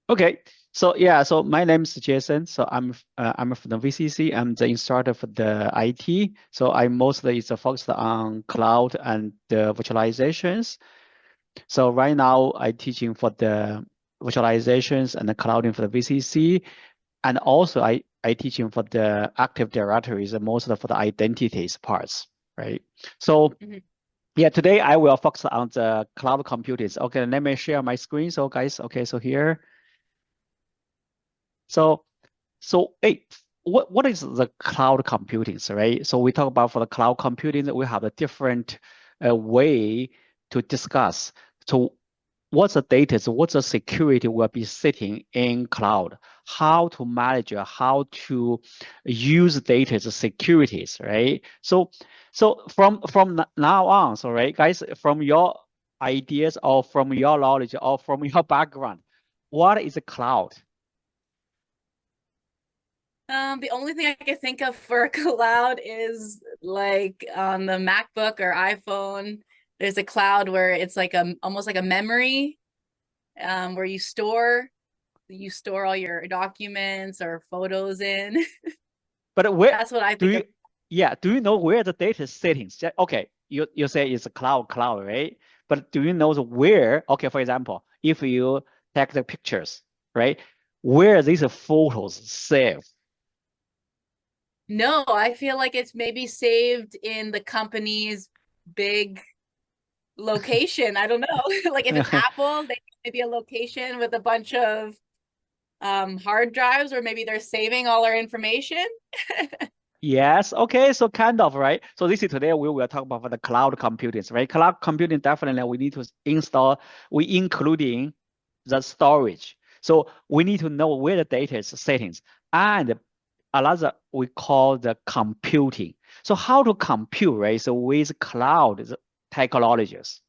Okay, so yeah, so my name is Jason. So I'm from the VCC. I'm the instructor for the IT. So I mostly is focused on cloud and the virtualizations. So right now I teaching for the virtualizations and the clouding for the VCC, and also I teaching for the Active Directories and mostly for the identities parts, right? So Mhm. yeah, today I will focus on the cloud computing. Okay, let me share my screen. So guys, okay, so here. So hey, what is the cloud computing, right? So we talk about for the cloud computing, we have a different way to discuss. So what's the data, so what's the security will be sitting in cloud, how to manage, how to use data as securities, right? So from now on, so right, guys, from your ideas or from your knowledge or from your background, what is a cloud? The only thing I can think of for a cloud is like on the MacBook or iPhone, there's a cloud where it's like a almost like a memory, where you store all your documents or photos in. But where That's what I do think you, of. yeah, do you know where the data settings? Okay, you say it's a cloud, right? But do you know the where? Okay, for example, if you take the pictures, right? Where these photos saved? No, I feel like it's maybe saved in the company's big location. I don't know. Like if it's Apple, they maybe a location with a bunch of hard drives, or maybe they're saving all our information. Yes, okay, so kind of, right? So this is today we will talk about the cloud computing, right? Cloud computing definitely we need to install, we including the storage. So we need to know where the data is settings and another we call the computing. So how to compute, right? So with cloud technologies.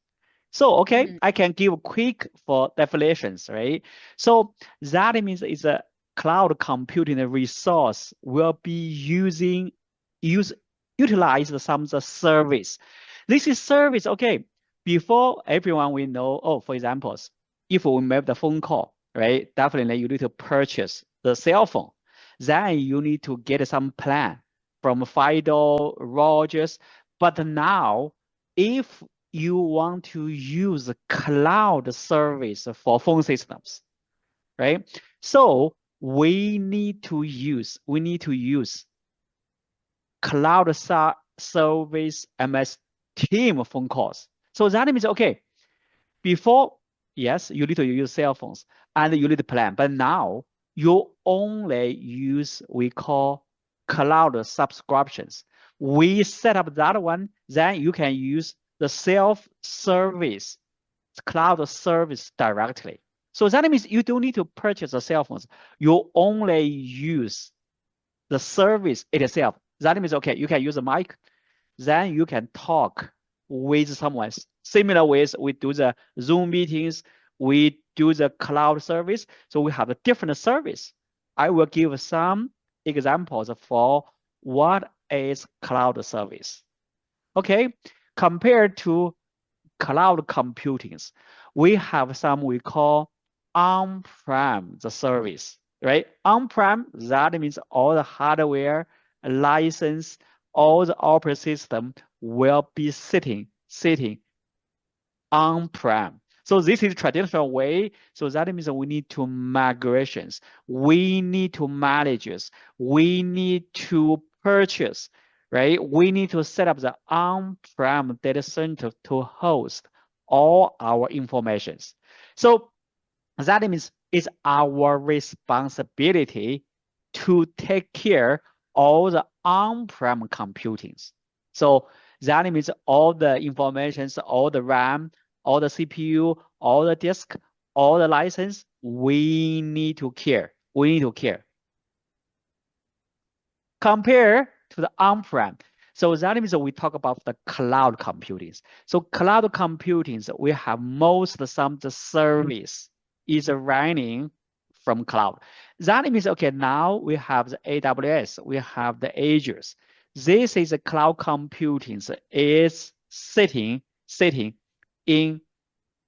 So, okay, Mhm. I can give quick for definitions, right? So that means it's a cloud computing resource will be use utilize some of the service. This is service, okay. Before everyone we know, oh, for examples, if we make the phone call, right? Definitely you need to purchase the cell phone. Then you need to get some plan from Fido, Rogers. But now, if you want to use cloud service for phone systems, right? So we need to use cloud service MS team phone calls. So that means okay, before, yes, you need to use cell phones and you need to plan, but now you only use we call cloud subscriptions. We set up that one, then you can use the self-service cloud service directly. So that means you don't need to purchase the cell phones. You only use the service itself. That means, okay, you can use a mic, then you can talk with someone. Similar ways we do the Zoom meetings, we do the cloud service. So we have a different service. I will give some examples for what is cloud service. Okay, compared to cloud computings, we have some we call on-prem the service, right? On-prem, that means all the hardware, license, all the operating system will be sitting on-prem. So this is traditional way. So that means we need to migrations. We need to manage. We need to purchase, right? We need to set up the on-prem data center to host all our informations. So that means it's our responsibility to take care all the on-prem computings. So that means all the informations, all the RAM, all the CPU, all the disk, all the license, we need to care. We need to care. Compare to the on-prem. So that means we talk about the cloud computing. So cloud computing, we have most some of the service is running from cloud. That means, okay, now we have the AWS, we have the Azure. This is a cloud computing is sitting in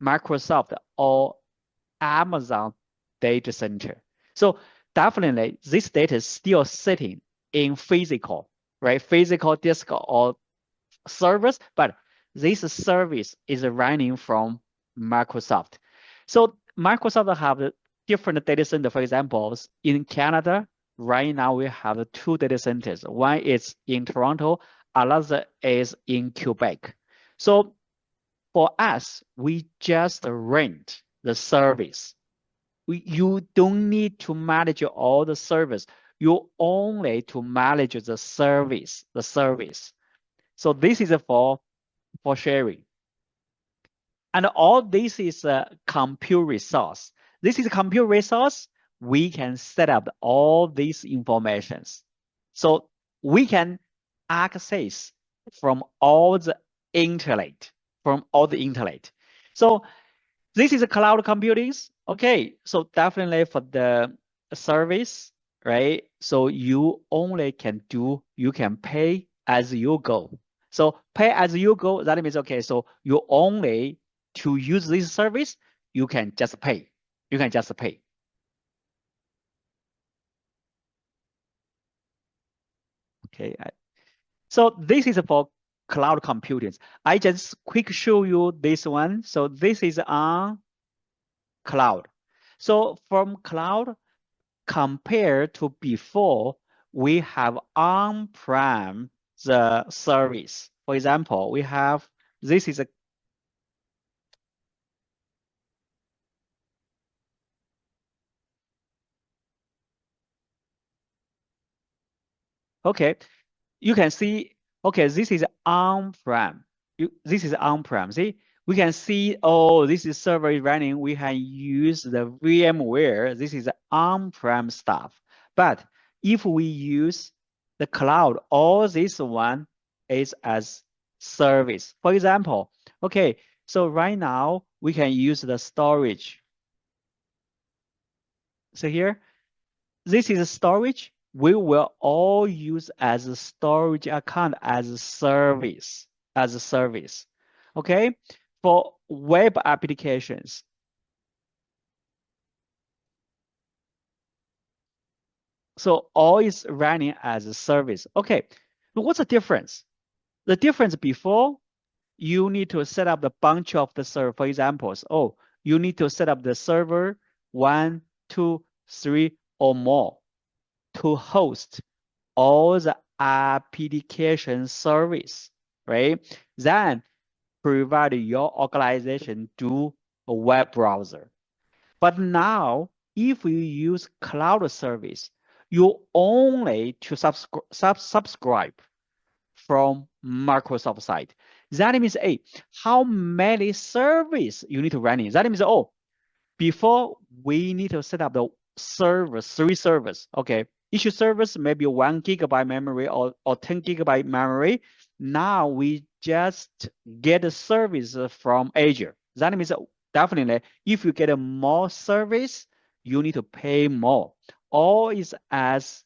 Microsoft or Amazon data center. So definitely this data is still sitting in physical, right? Physical disk or servers, but this service is running from Microsoft. So Microsoft have different data center. For example, in Canada, right now we have two data centers. One is in Toronto, another is in Quebec. So for us, we just rent the service. You don't need to manage all the service. You only to manage the service, So this is for sharing. And all this is a compute resource. This is a compute resource. We can set up all these informations. So we can access from all the internet, So this is a cloud computing. Okay, so definitely for the service, right? So you only can you can pay as you go. So pay as you go, that means, okay, so you only to use this service, you can just pay. You can just pay. Okay, so this is for cloud computing. I just quick show you this one. So this is on cloud. So from cloud, compared to before, we have on-prem the service. For example, we have, this is a, okay, you can see, okay, this is on-prem. This is on-prem. See, we can see, oh, this is server running. We can use the VMware. This is on-prem stuff. But if we use the cloud, all this one is as service. For example, okay, so right now we can use the storage. So here, this is storage. We will all use as a storage account as a service, Okay, for web applications. So all is running as a service. Okay, but what's the difference? The difference before, you need to set up the bunch of the server. For examples, oh, you need to set up the server 1, 2, 3, or more to host all the application service, right? Then provide your organization to a web browser. But now, if you use cloud service, you only to subscribe from Microsoft side. That means, hey, how many service you need to run in? That means, oh, before we need to set up the servers, 3 servers. Okay, each service maybe 1 GB memory or 10 GB memory. Now we just get a service from Azure. That means definitely if you get a more service, you need to pay more. All is as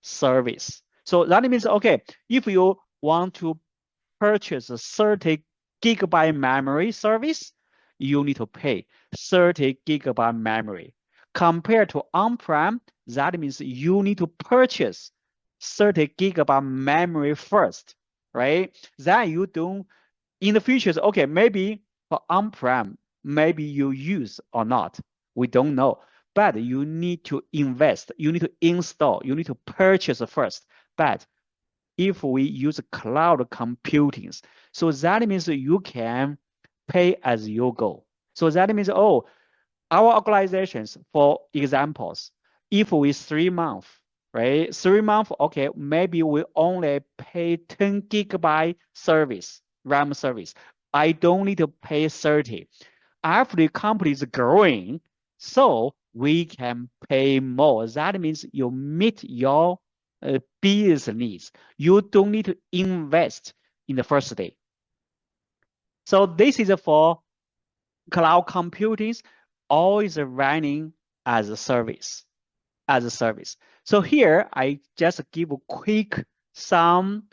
service. So that means, okay, if you want to purchase a 30 gigabyte memory service, you need to pay 30 gigabyte memory. Compared to on-prem, that means you need to purchase 30 gigabyte memory first, right? Then you don't, in the future, okay, maybe for on-prem, maybe you use or not, we don't know. But you need to invest, you need to install, you need to purchase first. But if we use cloud computing, so that means you can pay as you go. So that means, oh, our organizations, for examples, if we 3 months, right? 3 months, okay, maybe we only pay 10 gigabyte service, RAM service. I don't need to pay 30. After the company is growing, so we can pay more. That means you meet your business needs. You don't need to invest in the first day. So this is for cloud computing, all is running as a service, So here I just give a quick some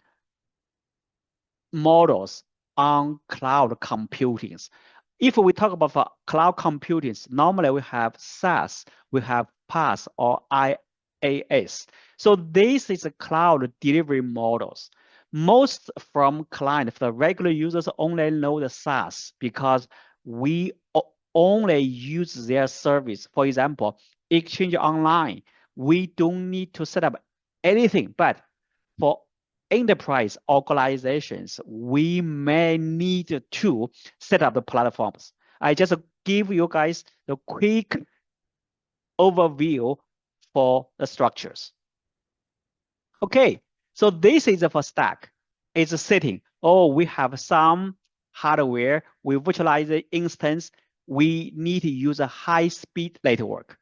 models on cloud computing. If we talk about for cloud computing, normally we have SaaS, we have PaaS or IaaS. So this is a cloud delivery models. Most from client, the regular users only know the SaaS because we only use their service. For example, Exchange Online, we don't need to set up anything, but for enterprise organizations, we may need to set up the platforms. I just give you guys the quick overview for the structures. Okay, so this is for stack. It's a setting. Oh, we have some hardware, we virtualize the instance, we need to use a high-speed network.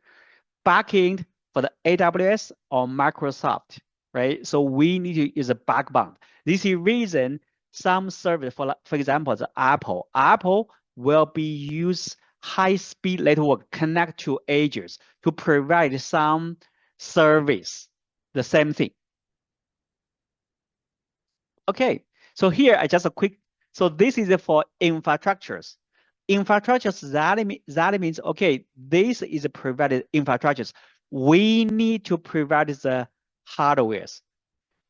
Backend for the AWS or Microsoft, right? So we need to use a backbone. This is reason some service, for example, the Apple will be use high-speed network connect to edges to provide some service, the same thing. Okay, so here I just a quick, so this is for infrastructures. Infrastructures, that means, okay, this is provided infrastructures. We need to provide the hardwares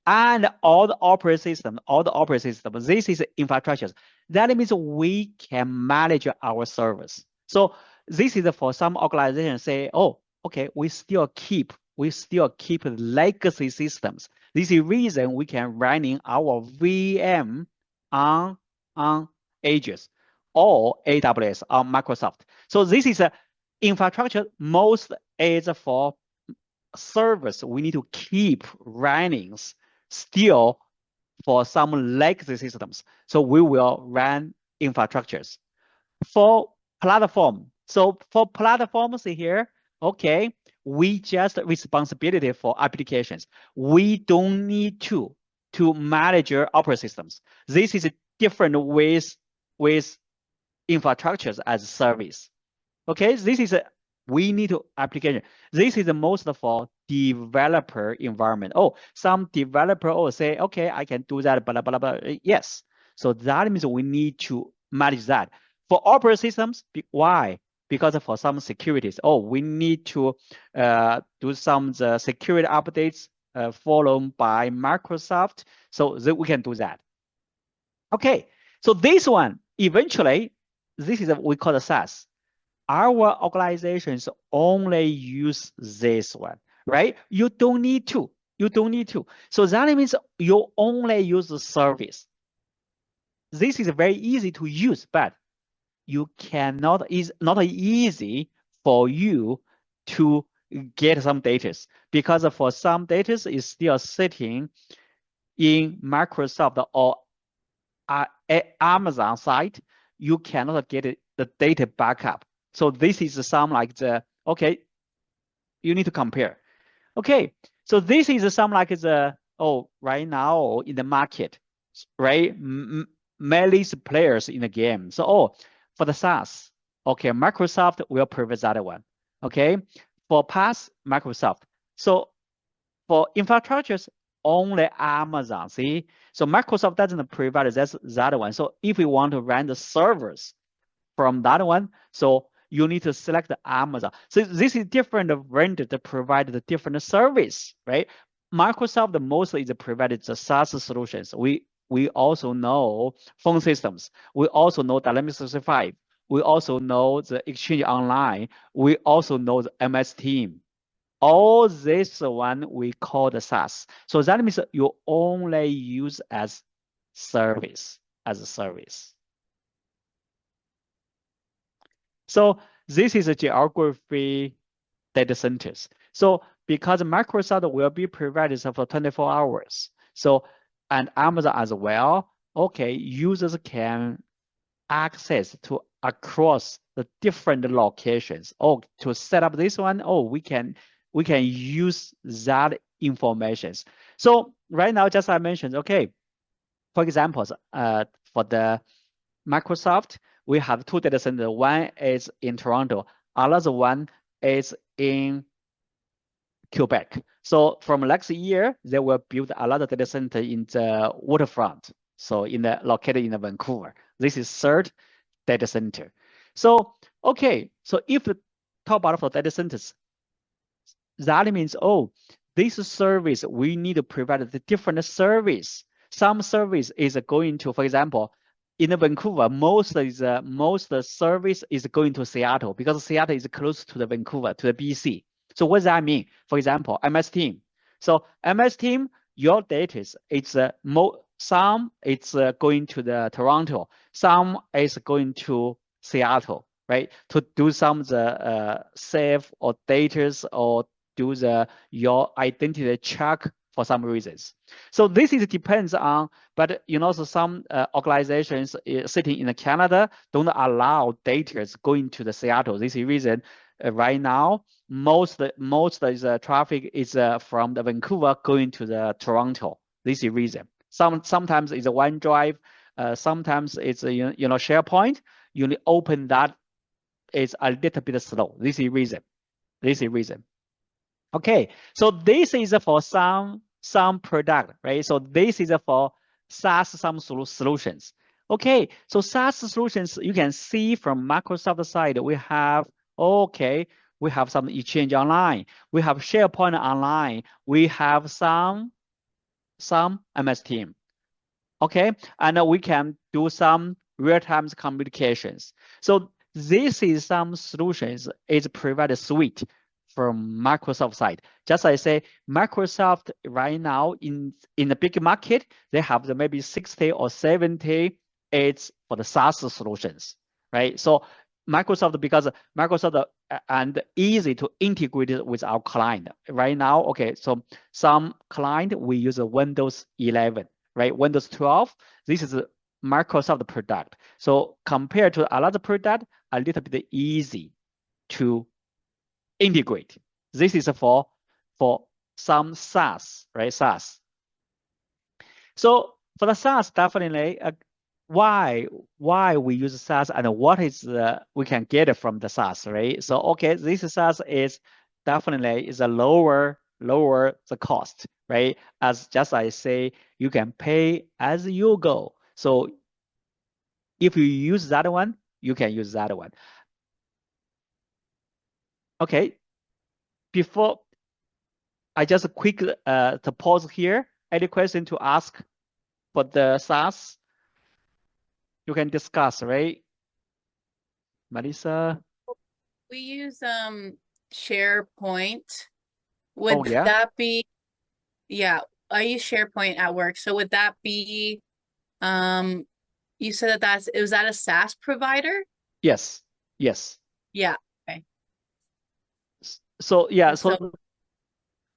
and all the operating system, this is infrastructures. That means we can manage our servers. So this is for some organizations say, oh, okay, we still keep legacy systems. This is reason we can running our VM on Azure or AWS or Microsoft. So this is a infrastructure. Most is for servers we need to keep running still for some legacy systems. So we will run infrastructures. For platform, so for platforms here, okay, we just responsibility for applications. We don't need to manage your operating systems. This is different with infrastructures as a service. Okay, this is we need to application. This is the most for developer environment. Oh, some developer will say, okay, I can do that, blah, blah, blah. Yes. So that means we need to manage that. For operating systems, why? Because for some securities, oh, we need to do some security updates followed by Microsoft. So that we can do that. Okay, so this one, eventually, this is what we call the SaaS. Our organizations only use this one, right? You don't need to. So that means you only use the service. This is very easy to use, but you cannot, is not easy for you to get some data because for some data is still sitting in Microsoft or Amazon site. You cannot get the data backup. So this is some like the, okay, you need to compare. Okay, so this is some like the, oh, right now in the market, right? Many players in the game. So, oh, for the SaaS, okay, Microsoft will provide that one. Okay, for PaaS, Microsoft. So for infrastructures, only Amazon, see? So Microsoft doesn't provide that one. So if we want to run the servers from that one, so you need to select the Amazon. So this is different vendor that provide the different service, right? Microsoft mostly is provided the SaaS solutions. We also know phone systems. We also know Dynamics 365. We also know the Exchange Online. We also know the MS Team. All this one we call the SaaS. So that means you only use as service, as a service. So this is a geography data centers. So because Microsoft will be provided for 24 hours. So, and Amazon as well, okay, users can access to across the different locations. Oh, to set up this one, oh, we can use that information. So right now, just I mentioned, okay, for example, for the Microsoft, we have two data centers. One is in Toronto, another one is in Quebec. So from next year, they will build another data center in the waterfront. So located in Vancouver. This is third data center. So, okay, so if the talk about for data centers, that means, oh, this service, we need to provide the different service. Some service is going to, for example, in Vancouver, most the service is going to Seattle because Seattle is close to the Vancouver, to the BC. So what does that mean? For example, MS Team. So MS Team, your data it's some it's going to the Toronto, some is going to Seattle, right? To do some the save or data or do your identity check for some reasons. So this is depends on, but so some organizations sitting in Canada don't allow data going to the Seattle. This is reason right now most of the traffic is from the Vancouver going to the Toronto. This is reason. Sometimes it's a OneDrive, sometimes it's a SharePoint. You open that, it's a little bit slow. This is reason. This is reason. Okay, so this is for some product, right? So this is for SaaS some solutions. Okay, so SaaS solutions you can see from Microsoft side we have we have some Exchange Online, we have SharePoint Online, we have some MS Team. Okay, and we can do some real-time communications. So this is some solutions is provided suite from Microsoft side. Just like I say, Microsoft right now in the big market, they have the maybe 60 or 70 it's for the SaaS solutions, right? So Microsoft, because Microsoft and easy to integrate it with our client. Right now, okay, so some client we use a Windows 11, right? Windows 12, this is a Microsoft product. So compared to another product, a little bit easy to integrate. This is for some SaaS, right? SaaS. So for the SaaS, definitely, why we use SaaS and what is we can get from the SaaS, right? So okay, this SaaS is definitely is a lower the cost, right? As just I say, you can pay as you go. So if you use that one, you can use that one. Okay, before I just quick to pause here. Any question to ask for the SaaS? You can discuss, right? Melissa? We use SharePoint. Oh Would yeah. that be, yeah, I use SharePoint at work. So would that be um you said was that a SaaS provider? Yes. Yes. Yeah. Okay. So yeah, So so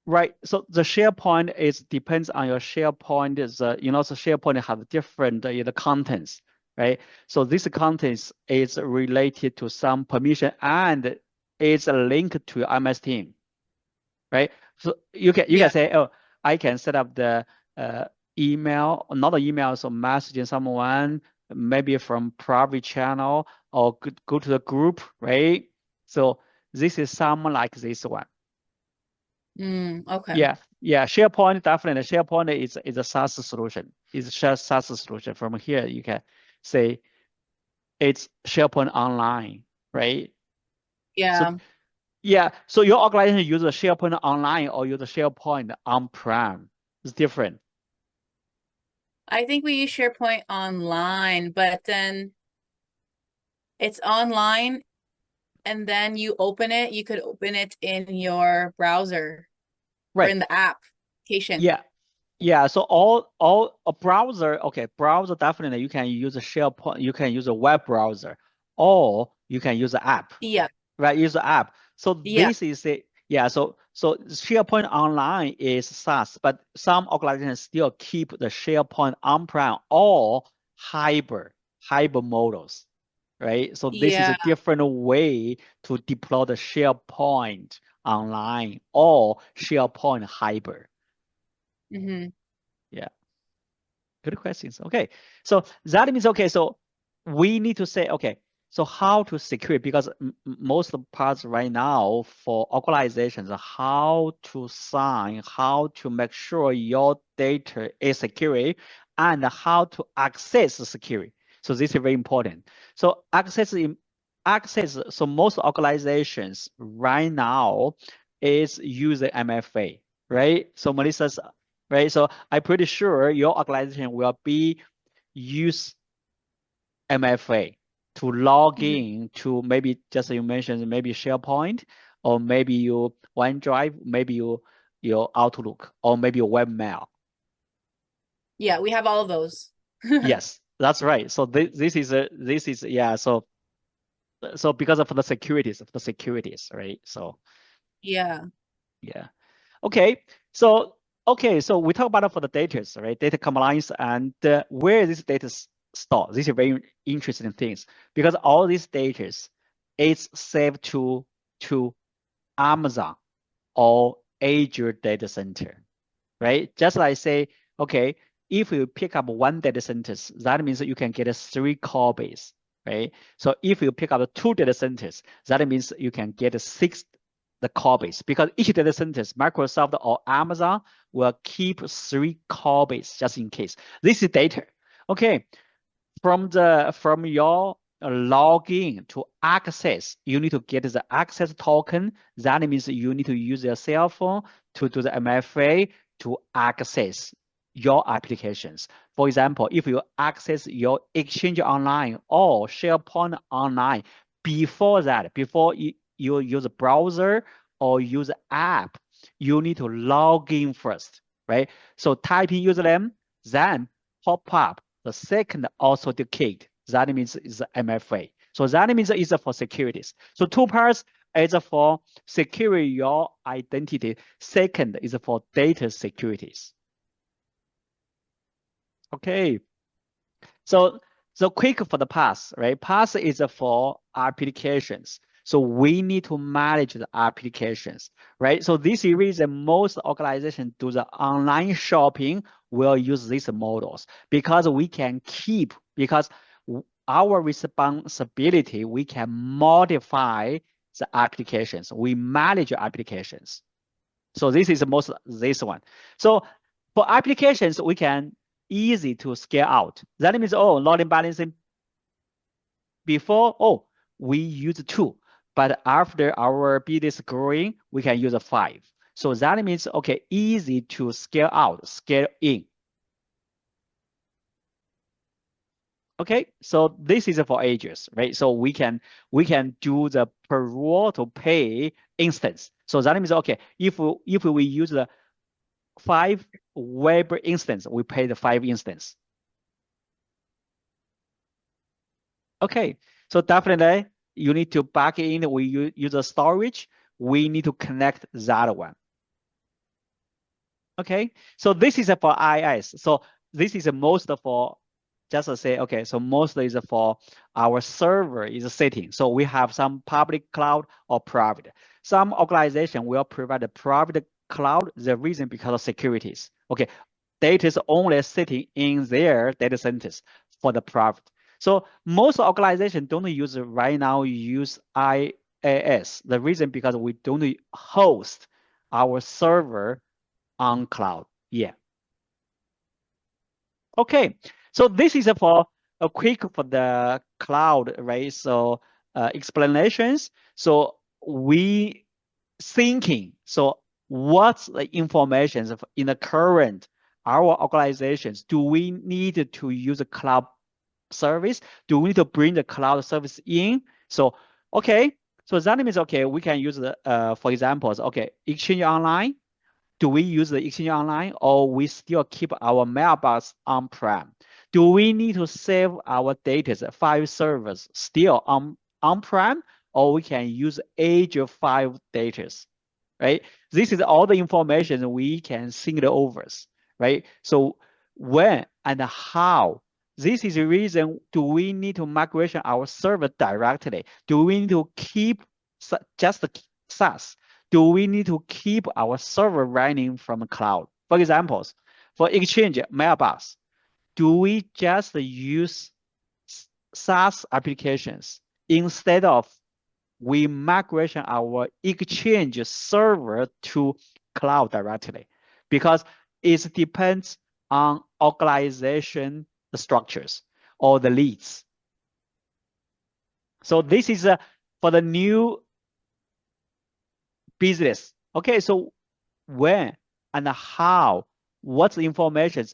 right. So the SharePoint is depends on your SharePoint is so SharePoint have different the contents, right? So this contents is related to some permission and it's a link to MS Team, right? So you can yeah. say, oh, I can set up the email, not the email, so messaging someone maybe from private channel or go to the group, right? So this is someone like this one. Okay. Yeah, yeah. SharePoint definitely. SharePoint is a SaaS solution. It's a SaaS solution. From here, you can say it's SharePoint Online, right? So Yeah. yeah, so your organization use a SharePoint Online or use a SharePoint on-prem. It's different. I think we use SharePoint online, but then it's online and then you could open it in your browser or Right. in the application. Yeah. Yeah, so all a browser, okay, browser definitely you can use a SharePoint, you can use a web browser, or you can use an app, Yeah. right? Use the app. So Yeah. this is it. Yeah, so SharePoint Online is SaaS, but some organizations still keep the SharePoint on-prem or hybrid models, right? So this is a Yeah. different way to deploy the SharePoint Online or SharePoint hybrid. Hmm. Yeah. Good questions. Okay, so that means okay. So we need to say okay. So how to secure it? Because most of the parts right now for organizations, how to sign, how to make sure your data is secure, and how to access the security. So this is very important. So access access, so most organizations right now is using MFA, right? So Melissa's, right? So I'm pretty sure your organization will be use MFA to log Mhm. in to maybe just you mentioned maybe SharePoint or maybe your OneDrive, maybe your Outlook or maybe your webmail. Yeah, we have all of those. Yes, that's right. So this is yeah. So because of the securities, right? So Yeah. yeah. Okay. So okay. So we talk about it for the data, right? Data compliance and where this data stored. These are very interesting things because all these data is saved to Amazon or Azure data center, right? Just like say, okay, if you pick up one data centers, that means you can get a 3 core base, right? So if you pick up 2 data centers, that means you can get a 6 core base because each data centers, Microsoft or Amazon will keep 3 core base just in case. This is data. Okay, from your login to access, you need to get the access token. That means you need to use your cell phone to do the MFA to access your applications. For example, if you access your Exchange Online or SharePoint Online, before that, before you use a browser or use app, you need to log in first, right? So type in username, then pop up the second authenticate. That means is MFA. So that means it's for securities. So 2 parts is for secure your identity. Second is for data securities. Okay. So quick for the pass, right? Pass is for applications. So we need to manage the applications, right? So this is reason most organizations do the online shopping will use these models because we can keep, because our responsibility, we can modify the applications. We manage applications. So this is most this one. So for applications, we can easy to scale out. That means, oh, loading balancing before, oh, we use 2, but after our business growing, we can use 5. So that means, okay, easy to scale out, scale in. Okay, so this is for ages, right? So we can do the per roll to pay instance. So that means, okay, if we use the 5 web instance, we pay the 5 instance. Okay, so definitely you need to back in. We use a storage. We need to connect that one. Okay, so this is for IS. So this is most for just to say, okay, so most is for our server is sitting. So we have some public cloud or private. Some organization will provide a private cloud. The reason because of securities. Okay, data is only sitting in their data centers for the private. So most organizations don't use right now use IaaS. The reason because we don't host our server on cloud. Yeah. Okay. So this is for a quick for the cloud, right? So explanations. So we thinking. So what's the information in the current our organizations? Do we need to use a cloud service? Do we need to bring the cloud service in? So okay. So that means okay, we can use the for examples. Okay, Exchange Online, do we use the Exchange Online or we still keep our mailbox on-prem? Do we need to save our data, 5 servers still on-prem, or we can use Azure 5 data, right? This is all the information we can think it over, right? So when and how, this is the reason, do we need to migration our server directly? Do we need to keep just the SaaS? Do we need to keep our server running from the cloud? For examples, for Exchange Mailbox, do we just use SaaS applications instead of we migration our Exchange server to cloud directly? Because it depends on organization structures or the leads. So this is for the new business. Okay, so when and how, what's the information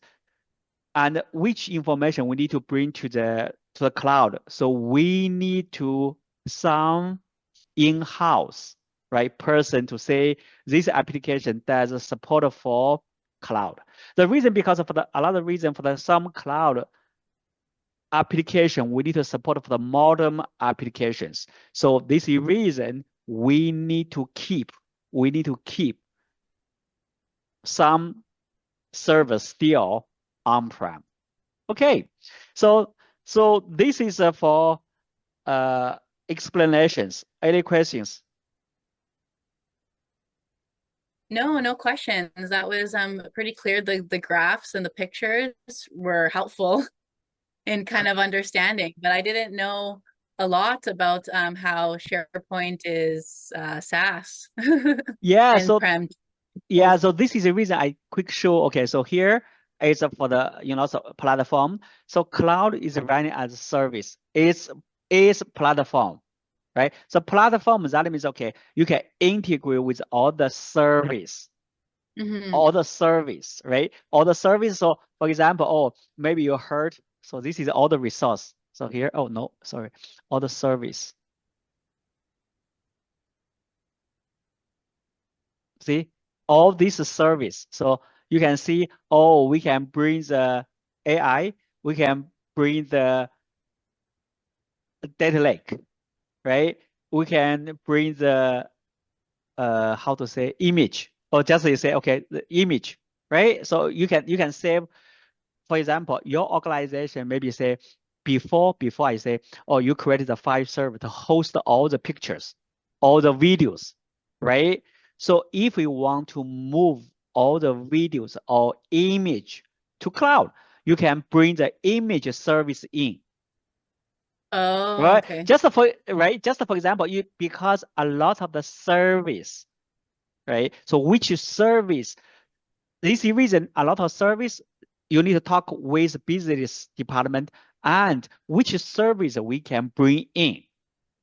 and which information we need to bring to the cloud. So we need to some in-house, right, person to say this application does support for cloud. The reason because of another reason for the some cloud application we need to support for the modern applications. So this is reason we need to keep some servers still on-prem. Okay, so this is for explanations. Any questions? No questions. That was pretty clear. The graphs and the pictures were helpful in kind of understanding, but I didn't know a lot about how SharePoint is SaaS Yeah, and so prem. yeah, so this is the reason I quick show. Okay, so here is for the so platform. So cloud is running as a service. It's platform, right? So platform that means okay, you can integrate with all the service, Mhm. all the service, right? All the service. So for example, oh maybe you heard. So this is all the resource. So here, oh no, sorry, all the service. See, all this service. So you can see, oh, we can bring the AI, we can bring the data lake, right? We can bring the how to say image, or just you say, okay, the image, right? So you can save, for example, your organization maybe say before I say, oh, you created a file server to host all the pictures, all the videos, right? So if we want to move all the videos or image to cloud, you can bring the image service in, Oh, right? okay. Just for example, you because a lot of the service, right? So which service this is reason a lot of service you need to talk with business department and which service we can bring in,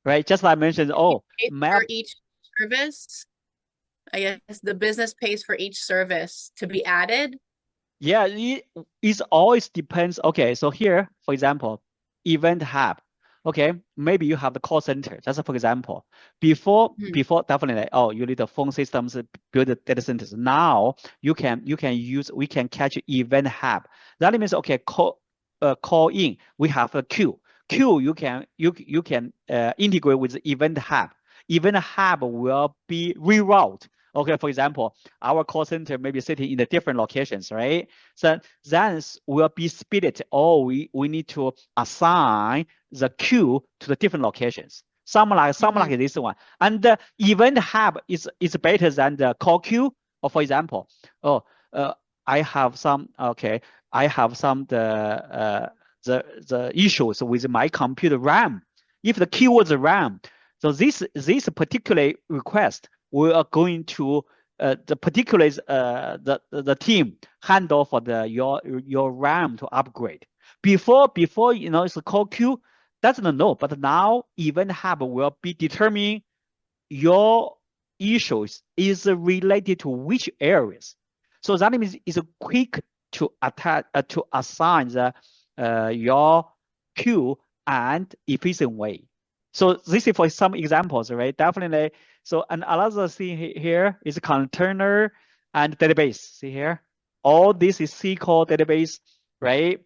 right? Just like I mentioned, You oh, pay for map. each service. I guess the business pays for each service to be added. Yeah, it always depends. Okay, so here, for example, event hub. Okay, maybe you have the call center. Just for example, Mhm. before definitely, oh, you need the phone systems, build the data centers. Now you can use we can catch event hub. That means okay, call in. We have a queue. Queue you can integrate with the event hub. Event hub will be reroute. Okay, for example, our call center may be sitting in the different locations, right? So then will be split. Oh, we need to assign the queue to the different locations. Some Mhm. like this one. And the event hub is better than the call queue. Or for example, oh, uh, I have some okay, I have some the issues with my computer RAM. If the queue was RAM, so this particular request we are going to the particulars the team handle for the your RAM to upgrade. Before it's a call queue doesn't know, but now event hub will be determining your issues is related to which areas. So that means it's quick to attach to assign the your queue and efficient way. So this is for some examples, right? Definitely. So and another thing here is container and database. See here, all this is SQL database, right?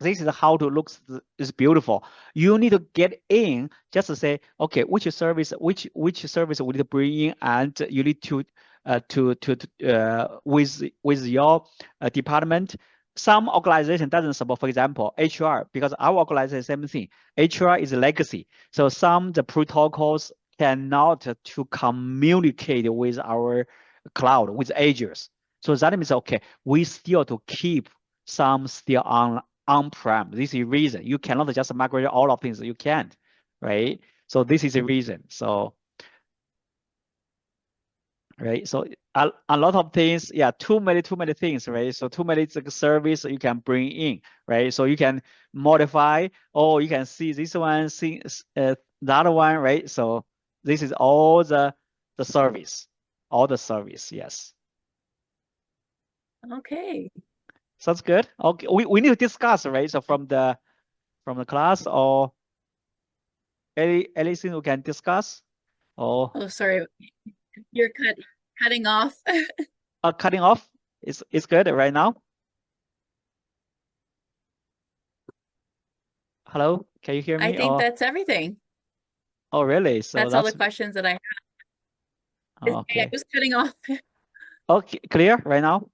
This is how to look is beautiful. You need to get in just to say, okay, which service we need to bring in, and you need to with your department. Some organization doesn't support, for example, HR, because our organization is same thing. HR is a legacy, so some the protocols cannot to communicate with our cloud with Azure. So that means okay, we still to keep some still on-prem. This is the reason. You cannot just migrate all of things. You can't, right? So this is the reason. So, right. So a lot of things, yeah, too many things, right? So too many service you can bring in, right? So you can modify, or you can see this one, see, that one, right? So this is all the service, all the service. Yes. Okay. Sounds good. Okay. We need to discuss, right? So from the class or anything we can discuss or Oh, sorry. You're cutting off. cutting off is good right now. Hello, can you hear I me? think Or that's everything. oh really? So That's all the that's questions that I have. I okay. was cutting off. Okay, clear right now?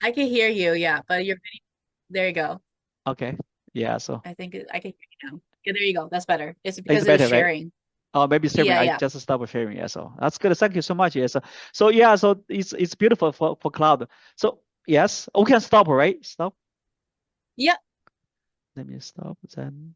I can hear you, yeah, but you're there you go. Okay. Yeah, so I think I can hear you now. Yeah, there you go. That's better. It's it's because it was better, right? sharing. Oh, maybe streaming. Yeah, I yeah. just stopped sharing. Yeah, so that's good. Thank you so much. Yes. So yeah, so it's beautiful for cloud. So yes, we can stop, right? Stop. Yeah. Let me stop then.